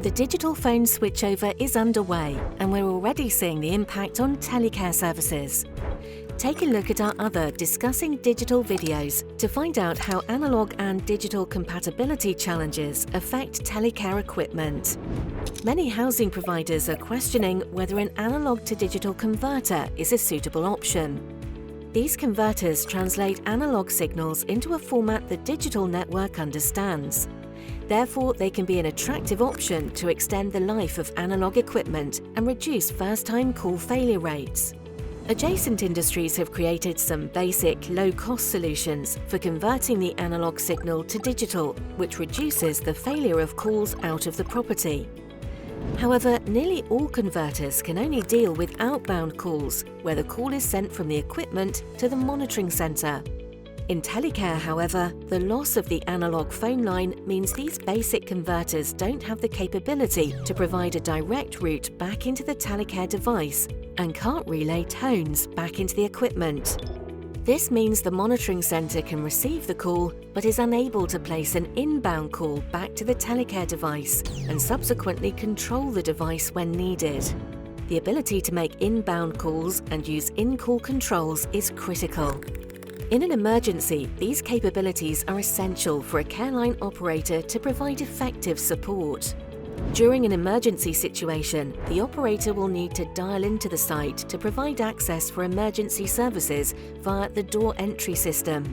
The digital phone switchover is underway, and we're already seeing the impact on telecare services. Take a look at our other Discussing Digital videos to find out how analog and digital compatibility challenges affect telecare equipment. Many housing providers are questioning whether an analog to digital converter is a suitable option. These converters translate analog signals into a format the digital network understands. Therefore, they can be an attractive option to extend the life of analog equipment and reduce first-time call failure rates. Adjacent industries have created some basic, low-cost solutions for converting the analog signal to digital, which reduces the failure of calls out of the property. However, nearly all converters can only deal with outbound calls, where the call is sent from the equipment to the monitoring centre. In telecare, however, the loss of the analog phone line means these basic converters don't have the capability to provide a direct route back into the telecare device and can't relay tones back into the equipment. This means the monitoring centre can receive the call but is unable to place an inbound call back to the telecare device and subsequently control the device when needed. The ability to make inbound calls and use in-call controls is critical. In an emergency, these capabilities are essential for a care line operator to provide effective support. During an emergency situation, the operator will need to dial into the site to provide access for emergency services via the door entry system.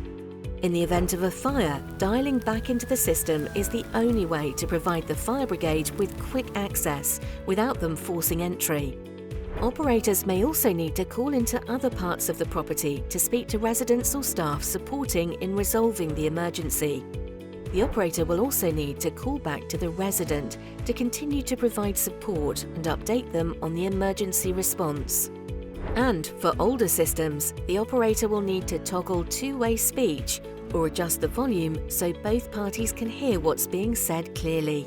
In the event of a fire, dialing back into the system is the only way to provide the fire brigade with quick access without them forcing entry. Operators may also need to call into other parts of the property to speak to residents or staff supporting in resolving the emergency. The operator will also need to call back to the resident to continue to provide support and update them on the emergency response. And for older systems, the operator will need to toggle two-way speech or adjust the volume so both parties can hear what's being said clearly.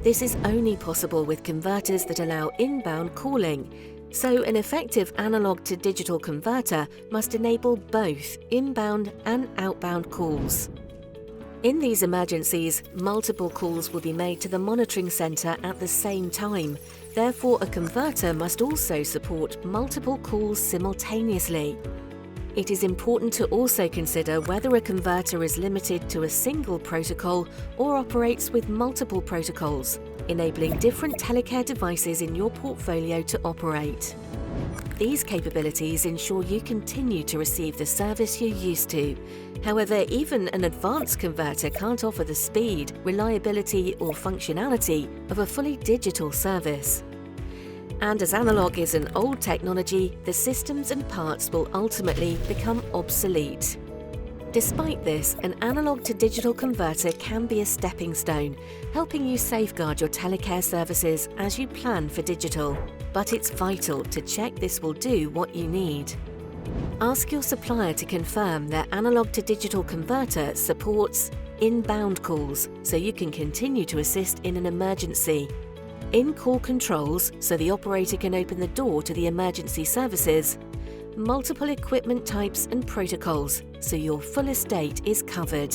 This is only possible with converters that allow inbound calling, so an effective analog to digital converter must enable both inbound and outbound calls. In these emergencies, multiple calls will be made to the monitoring centre at the same time. Therefore, a converter must also support multiple calls simultaneously. It is important to also consider whether a converter is limited to a single protocol or operates with multiple protocols, enabling different telecare devices in your portfolio to operate. These capabilities ensure you continue to receive the service you're used to. However, even an advanced converter can't offer the speed, reliability, or functionality of a fully digital service. And as analog is an old technology, the systems and parts will ultimately become obsolete. Despite this, an analog to digital converter can be a stepping stone, helping you safeguard your telecare services as you plan for digital. But it's vital to check this will do what you need. Ask your supplier to confirm their analog to digital converter supports inbound calls so you can continue to assist in an emergency, in-call controls so the operator can open the door to the emergency services, multiple equipment types and protocols so your full estate is covered.